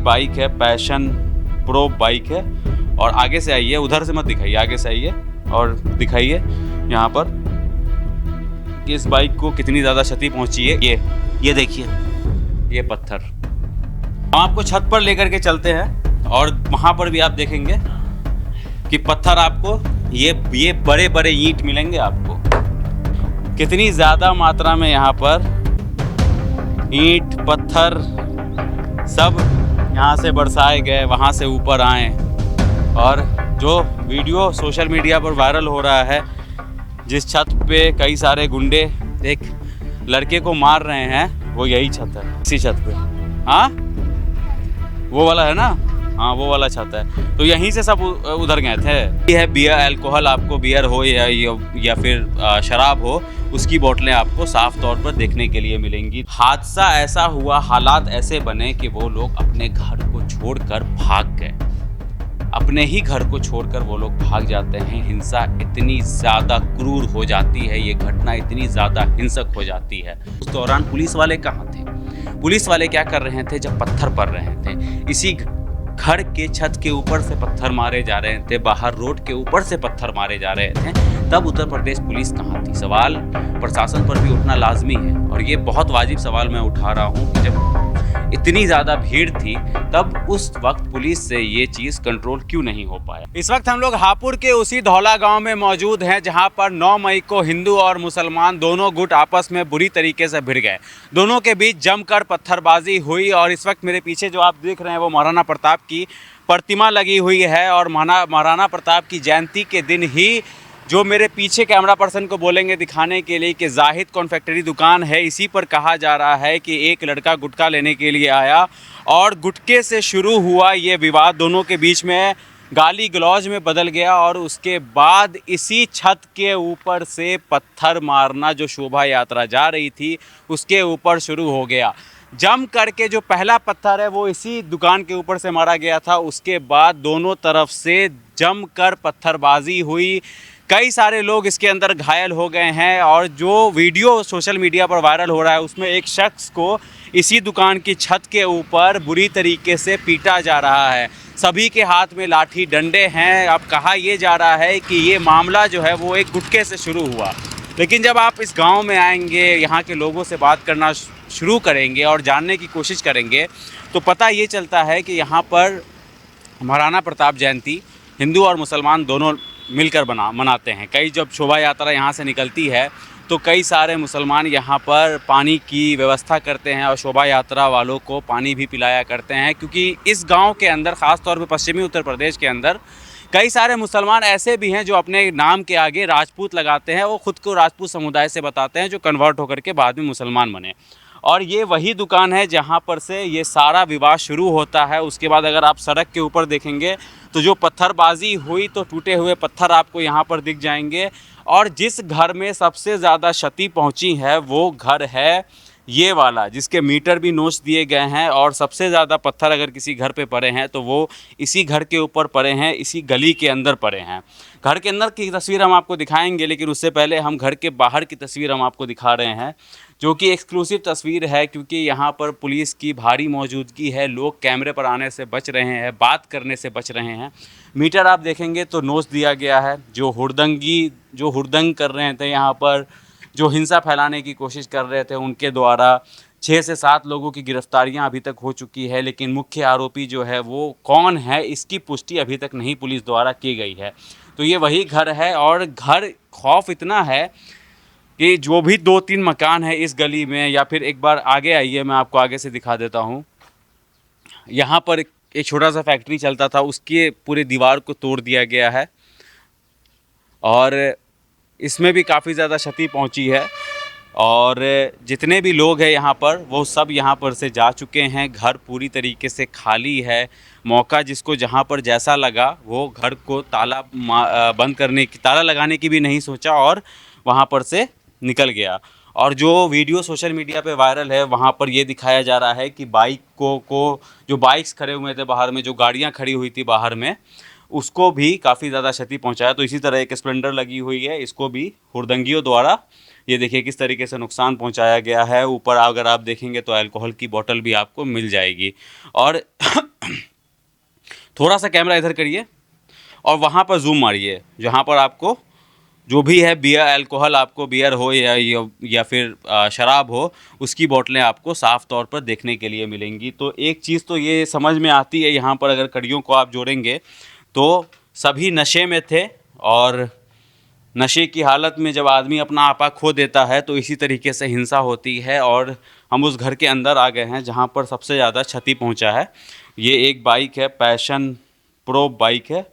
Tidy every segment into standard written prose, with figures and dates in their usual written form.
Bike है, passion pro bike है। और आगे से आइए, उधर से मत दिखाइए, आगे से आइए और दिखाइए यहाँ पर कि इस बाइक को कितनी ज़्यादा क्षति पहुँची है। ये देखिए, ये पत्थर। हम आपको छत पर लेकर के चलते हैं और वहाँ पर भी आप देखेंगे कि पत्थर आपको ये बड़े बड़े ईंट मिलेंगे आपको। कितनी ज़्यादा मात्रा में यहाँ पर ईंट पत्थर सब यहाँ से बरसाए गए, वहाँ से ऊपर आए। और जो वीडियो सोशल मीडिया पर वायरल हो रहा है, जिस छत पे कई सारे गुंडे एक लड़के को मार रहे हैं, वो यही छत है, इसी छत पे। हाँ, वो वाला है ना, हाँ वो वाला छत है। तो यहीं से सब उधर गए थे। ये है बियर, अल्कोहल, आपको बियर हो या फिर शराब हो, उसकी बोतलें आपको साफ तौर पर देखने के लिए मिलेंगी। हादसा ऐसा हुआ, हालात ऐसे बने कि वो लोग अपने घर को छोड़कर भाग गए। अपने ही घर को छोड़कर वो लोग भाग जाते हैं। हिंसा इतनी ज़्यादा क्रूर हो जाती है, ये घटना इतनी ज़्यादा हिंसक हो जाती है। उस दौरान पुलिस वाले कहाँ थे? पुलिस वाले क्या कर रहे थे? जब पत्थर पड़ रहे थे, इसी घर के छत के ऊपर से पत्थर मारे जा रहे थे, बाहर रोड के ऊपर से पत्थर मारे जा रहे थे, तब उत्तर प्रदेश पुलिस कहाँ थी? सवाल प्रशासन पर भी उठना लाजमी है। और ये बहुत वाजिब सवाल मैं उठा रहा हूँ कि जब इतनी ज़्यादा भीड़ थी, तब उस वक्त पुलिस से ये चीज़ कंट्रोल क्यों नहीं हो पाया? इस वक्त हम लोग हापुड़ के उसी धौला गांव में मौजूद हैं, जहां पर 9 मई को हिंदू और मुसलमान दोनों गुट आपस में बुरी तरीके से भिड़ गए। दोनों के बीच जमकर पत्थरबाजी हुई। और इस वक्त मेरे पीछे जो आप देख रहे हैं, वो महाराणा प्रताप की प्रतिमा लगी हुई है। और महाराणा प्रताप की जयंती के दिन ही जो मेरे पीछे कैमरा पर्सन को बोलेंगे दिखाने के लिए कि जाहिद कॉन्फेक्शनरी दुकान है, इसी पर कहा जा रहा है कि एक लड़का गुटखा लेने के लिए आया और गुटखे से शुरू हुआ ये विवाद। दोनों के बीच में गाली गलौज में बदल गया और उसके बाद इसी छत के ऊपर से पत्थर मारना, जो शोभा यात्रा जा रही थी उसके ऊपर शुरू हो गया। जम करके जो पहला पत्थर है वो इसी दुकान के ऊपर से मारा गया था। उसके बाद दोनों तरफ से जमकर पत्थरबाजी हुई। कई सारे लोग इसके अंदर घायल हो गए हैं। और जो वीडियो सोशल मीडिया पर वायरल हो रहा है, उसमें एक शख्स को इसी दुकान की छत के ऊपर बुरी तरीके से पीटा जा रहा है। सभी के हाथ में लाठी डंडे हैं। अब कहा यह जा रहा है कि ये मामला जो है वो एक गुटखे से शुरू हुआ, लेकिन जब आप इस गांव में आएंगे, यहाँ के लोगों से बात करना शुरू करेंगे और जानने की कोशिश करेंगे, तो पता ये चलता है कि यहाँ पर महाराणा प्रताप जयंती हिंदू और मुसलमान दोनों मिलकर मनाते हैं। कई जब शोभा यात्रा यहाँ से निकलती है तो कई सारे मुसलमान यहाँ पर पानी की व्यवस्था करते हैं और शोभा यात्रा वालों को पानी भी पिलाया करते हैं। क्योंकि इस गांव के अंदर, ख़ास तौर पे पश्चिमी उत्तर प्रदेश के अंदर, कई सारे मुसलमान ऐसे भी हैं जो अपने नाम के आगे राजपूत लगाते हैं। वो खुद को राजपूत समुदाय से बताते हैं, जो कन्वर्ट होकर के बाद में मुसलमान बने। और ये वही दुकान है जहाँ पर से ये सारा विवाद शुरू होता है। उसके बाद अगर आप सड़क के ऊपर देखेंगे तो जो पत्थरबाजी हुई, तो टूटे हुए पत्थर आपको यहाँ पर दिख जाएंगे। और जिस घर में सबसे ज़्यादा क्षति पहुँची है वो घर है ये वाला, जिसके मीटर भी नोच दिए गए हैं। और सबसे ज़्यादा पत्थर अगर किसी घर पे पड़े हैं तो वो इसी घर के ऊपर पड़े हैं, इसी गली के अंदर पड़े हैं। घर के अंदर की तस्वीर हम आपको दिखाएंगे, लेकिन उससे पहले हम घर के बाहर की तस्वीर हम आपको दिखा रहे हैं, जो कि एक्सक्लूसिव तस्वीर है। क्योंकि यहाँ पर पुलिस की भारी मौजूदगी है। लोग कैमरे पर आने से बच रहे हैं, बात करने से बच रहे हैं। मीटर आप देखेंगे तो नोच दिया गया है। जो हुड़दंग कर रहे थे यहाँ पर, जो हिंसा फैलाने की कोशिश कर रहे थे, उनके द्वारा 6 से 7 लोगों की गिरफ्तारियां अभी तक हो चुकी है। लेकिन मुख्य आरोपी जो है वो कौन है, इसकी पुष्टि अभी तक नहीं पुलिस द्वारा की गई है। तो ये वही घर है। और घर खौफ इतना है कि जो भी 2-3 मकान है इस गली में, या फिर एक बार आगे आइए, मैं आपको आगे से दिखा देता हूँ। यहाँ पर एक छोटा सा फैक्ट्री चलता था, उसके पूरे दीवार को तोड़ दिया गया है और इसमें भी काफ़ी ज़्यादा क्षति पहुंची है। और जितने भी लोग हैं यहाँ पर, वो सब यहाँ पर से जा चुके हैं। घर पूरी तरीके से खाली है। मौका जिसको जहाँ पर जैसा लगा, वो घर को ताला लगाने की भी नहीं सोचा और वहाँ पर से निकल गया। और जो वीडियो सोशल मीडिया पे वायरल है, वहाँ पर ये दिखाया जा रहा है कि बाइक को जो बाइक्स खड़े हुए थे बाहर में, जो गाड़ियाँ खड़ी हुई थी बाहर में, उसको भी काफ़ी ज़्यादा क्षति पहुंचाया। तो इसी तरह एक स्प्लेंडर लगी हुई है, इसको भी हुड़दंगियों द्वारा ये देखिए किस तरीके से नुकसान पहुंचाया गया है। ऊपर अगर आप देखेंगे तो अल्कोहल की बोतल भी आपको मिल जाएगी। और थोड़ा सा कैमरा इधर करिए और वहाँ पर जूम मारिए जहाँ पर आपको जो भी है बियर अल्कोहल, आपको बियर हो या फिर शराब हो, उसकी बोतलें आपको साफ़ तौर पर देखने के लिए मिलेंगी। तो एक चीज़ तो ये समझ में आती है, यहाँ पर अगर कड़ियों को आप जोड़ेंगे तो सभी नशे में थे, और नशे की हालत में जब आदमी अपना आपा खो देता है तो इसी तरीके से हिंसा होती है। और हम उस घर के अंदर आ गए हैं जहाँ पर सबसे ज़्यादा क्षति पहुँचा है। ये एक बाइक है, पैशन प्रो बाइक है।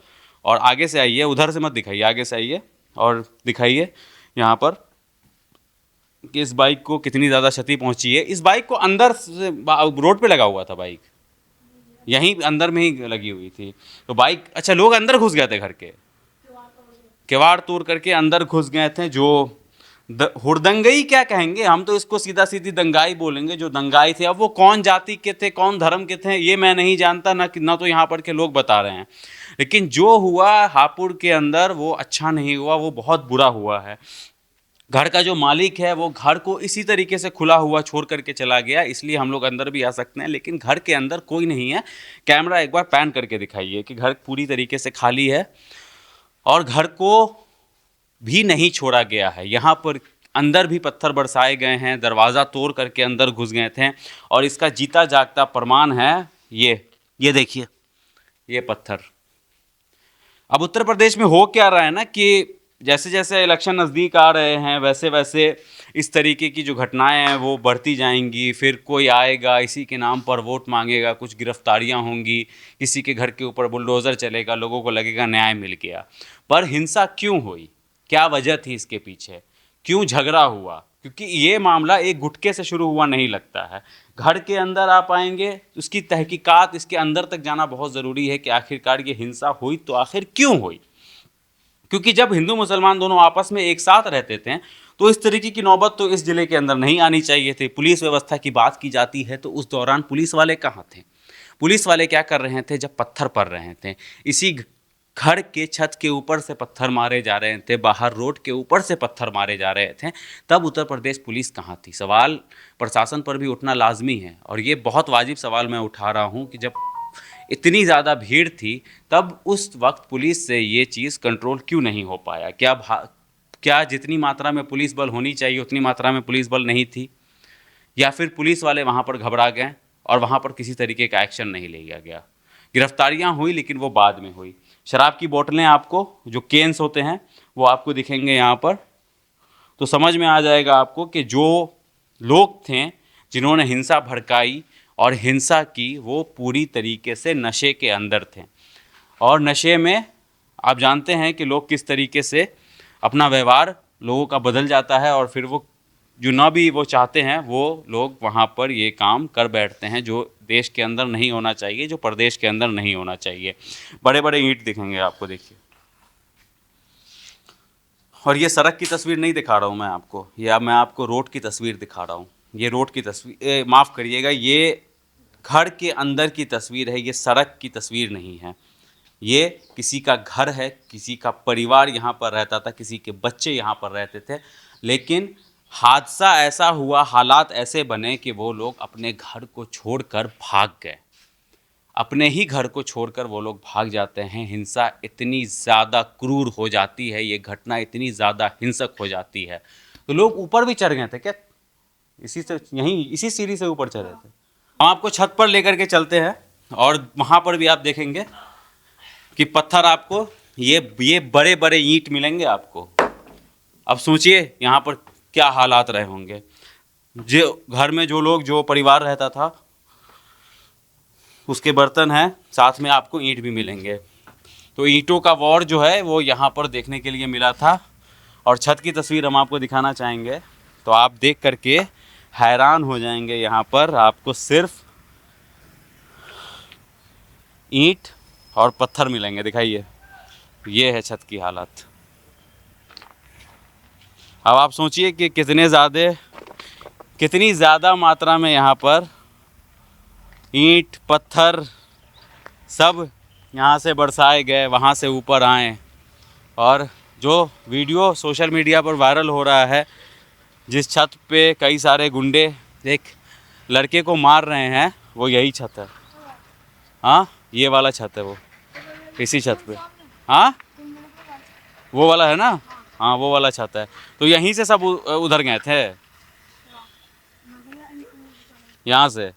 और आगे से आइए, उधर से मत दिखाइए, आगे से आइए और दिखाइए यहाँ पर कि इस बाइक को कितनी ज़्यादा क्षति पहुँची है। इस बाइक को अंदर से रोड पे लगा हुआ था, बाइक यहीं अंदर में ही लगी हुई थी। तो बाइक, अच्छा लोग अंदर घुस गए थे, घर के किवाड़ तोड़ करके अंदर घुस गए थे। जो हुड़दंगई क्या कहेंगे, हम तो इसको सीधा सीधी दंगाई बोलेंगे। जो दंगाई थे, अब वो कौन जाति के थे, कौन धर्म के थे, ये मैं नहीं जानता, ना तो यहाँ पर के लोग बता रहे हैं। लेकिन जो हुआ हापुड़ के अंदर वो अच्छा नहीं हुआ, वो बहुत बुरा हुआ है। घर का जो मालिक है वो घर को इसी तरीके से खुला हुआ छोड़ करके चला गया, इसलिए हम लोग अंदर भी आ सकते हैं, लेकिन घर के अंदर कोई नहीं है। कैमरा एक बार पैन करके दिखाइए कि घर पूरी तरीके से खाली है और घर को भी नहीं छोड़ा गया है। यहाँ पर अंदर भी पत्थर बरसाए गए हैं, दरवाज़ा तोड़ करके अंदर घुस गए थे। और इसका जीता जागता प्रमाण है ये देखिए, ये पत्थर। अब उत्तर प्रदेश में हो क्या रहा है ना कि जैसे जैसे इलेक्शन नज़दीक आ रहे हैं वैसे वैसे इस तरीके की जो घटनाएं हैं वो बढ़ती जाएंगी। फिर कोई आएगा, इसी के नाम पर वोट मांगेगा, कुछ गिरफ्तारियां होंगी, किसी के घर के ऊपर बुलडोज़र चलेगा, लोगों को लगेगा न्याय मिल गया। पर हिंसा क्यों हुई, क्या वजह थी इसके पीछे, क्यों झगड़ा हुआ? क्योंकि ये मामला एक गुटके से शुरू हुआ नहीं लगता है। घर के अंदर आप आएंगे, उसकी तहकीकात, इसके अंदर तक जाना बहुत ज़रूरी है कि आखिरकार ये हिंसा हुई तो आखिर क्यों हुई। क्योंकि जब हिंदू मुसलमान दोनों आपस में एक साथ रहते थे तो इस तरीके की नौबत तो इस ज़िले के अंदर नहीं आनी चाहिए थी। पुलिस व्यवस्था की बात की जाती है तो उस दौरान पुलिस वाले कहाँ थे? पुलिस वाले क्या कर रहे थे जब पत्थर पड़ रहे थे? इसी घर के छत के ऊपर से पत्थर मारे जा रहे थे, बाहर रोड के ऊपर से पत्थर मारे जा रहे थे, तब उत्तर प्रदेश पुलिस कहाँ थी? सवाल प्रशासन पर भी उठना लाजमी है। और ये बहुत वाजिब सवाल मैं उठा रहा हूँ कि जब इतनी ज़्यादा भीड़ थी तब उस वक्त पुलिस से ये चीज़ कंट्रोल क्यों नहीं हो पाया? क्या जितनी मात्रा में पुलिस बल होनी चाहिए उतनी मात्रा में पुलिस बल नहीं थी? या फिर पुलिस वाले वहाँ पर घबरा गए और वहाँ पर किसी तरीके का एक्शन नहीं लिया गया? गिरफ्तारियाँ हुई लेकिन वो बाद में हुई। शराब की बोतलें आपको, जो केन्स होते हैं, वो आपको दिखेंगे यहाँ पर। तो समझ में आ जाएगा आपको कि जो लोग थे जिन्होंने हिंसा भड़काई और हिंसा की, वो पूरी तरीके से नशे के अंदर थे। और नशे में आप जानते हैं कि लोग किस तरीके से अपना व्यवहार लोगों का बदल जाता है, और फिर वो जो ना भी वो चाहते हैं वो लोग वहाँ पर ये काम कर बैठते हैं, जो देश के अंदर नहीं होना चाहिए, जो प्रदेश के अंदर नहीं होना चाहिए। बड़े बड़े ईंट दिखेंगे आपको, देखिए। और ये सड़क की तस्वीर नहीं दिखा रहा हूँ मैं आपको, या मैं आपको रोड की तस्वीर दिखा रहा हूँ। ये रोड की तस्वीर, माफ़ करिएगा, ये घर के अंदर की तस्वीर है, ये सड़क की तस्वीर नहीं है। ये किसी का घर है, किसी का परिवार यहाँ पर रहता था, किसी के बच्चे यहाँ पर रहते थे, लेकिन हादसा ऐसा हुआ, हालात ऐसे बने कि वो लोग अपने घर को छोड़कर भाग गए। अपने ही घर को छोड़कर वो लोग भाग जाते हैं। हिंसा इतनी ज़्यादा क्रूर हो जाती है, ये घटना इतनी ज़्यादा हिंसक हो जाती है। तो लोग ऊपर भी चढ़ गए थे क्या? इसी सीढ़ी से ऊपर चढ़े थे। हम आपको छत पर लेकर के चलते हैं और वहाँ पर भी आप देखेंगे कि पत्थर आपको ये बड़े बड़े ईंट मिलेंगे आपको। अब सोचिए यहाँ पर क्या हालात रहे होंगे। जो घर में जो परिवार रहता था उसके बर्तन हैं, साथ में आपको ईंट भी मिलेंगे। तो ईंटों का वॉर जो है वो यहाँ पर देखने के लिए मिला था। और छत की तस्वीर हम आपको दिखाना चाहेंगे, तो आप देख करके हैरान हो जाएंगे। यहाँ पर आपको सिर्फ ईंट और पत्थर मिलेंगे। दिखाइए, ये है छत की हालत। अब आप सोचिए कि कितनी ज़्यादा मात्रा में यहाँ पर ईंट पत्थर सब यहाँ से बरसाए गए, वहाँ से ऊपर आए। और जो वीडियो सोशल मीडिया पर वायरल हो रहा है जिस छत पे कई सारे गुंडे एक लड़के को मार रहे हैं वो यही छत है। हाँ ये वाला छत है वो, इसी छत पे। हाँ वो वाला है ना, हाँ वो वाला छत है। तो यहीं से सब उधर गए थे यहाँ से।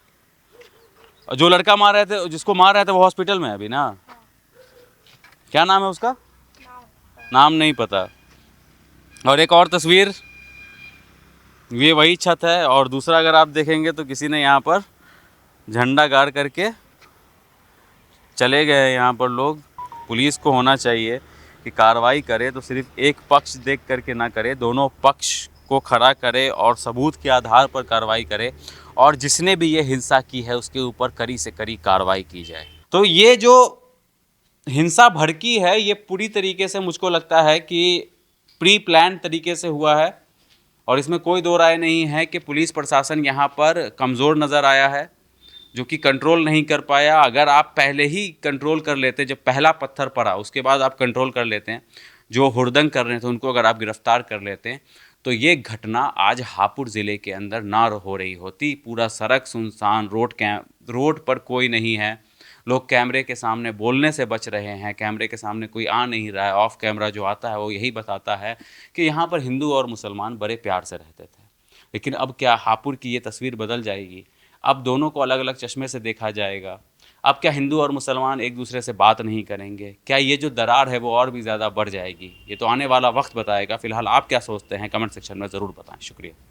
और जो लड़का मार रहे थे, जिसको मार रहे थे वो हॉस्पिटल में है अभी ना। क्या नाम है उसका? नाम नहीं पता। और एक और तस्वीर, ये वही छत है। और दूसरा अगर आप देखेंगे तो किसी ने यहाँ पर झंडा गाड़ करके चले गए। यहाँ पर लोग, पुलिस को होना चाहिए कि कार्रवाई करे तो सिर्फ एक पक्ष देख करके ना करे, दोनों पक्ष को खड़ा करे और सबूत के आधार पर कार्रवाई करे। और जिसने भी ये हिंसा की है उसके ऊपर कड़ी से कड़ी कार्रवाई की जाए। तो ये जो हिंसा भड़की है ये पूरी तरीके से मुझको लगता है कि प्री प्लान तरीके से हुआ है। और इसमें कोई दो राय नहीं है कि पुलिस प्रशासन यहाँ पर कमज़ोर नज़र आया है, जो कि कंट्रोल नहीं कर पाया। अगर आप पहले ही कंट्रोल कर लेते, जब पहला पत्थर पड़ा उसके बाद आप कंट्रोल कर लेते हैं, जो हुड़दंग कर रहे थे उनको अगर आप गिरफ्तार कर लेते हैं, तो ये घटना आज हापुड़ ज़िले के अंदर ना हो रही होती। पूरा सड़क सुनसान, रोड पर कोई नहीं है, लोग कैमरे के सामने बोलने से बच रहे हैं, कैमरे के सामने कोई आ नहीं रहा है। ऑफ कैमरा जो आता है वो यही बताता है कि यहाँ पर हिंदू और मुसलमान बड़े प्यार से रहते थे। लेकिन अब क्या हापुड़ की ये तस्वीर बदल जाएगी? अब दोनों को अलग अलग चश्मे से देखा जाएगा। अब क्या हिंदू और मुसलमान एक दूसरे से बात नहीं करेंगे? क्या ये जो दरार है वो और भी ज़्यादा बढ़ जाएगी? ये तो आने वाला वक्त बताएगा। फ़िलहाल आप क्या सोचते हैं कमेंट सेक्शन में ज़रूर बताएं। शुक्रिया।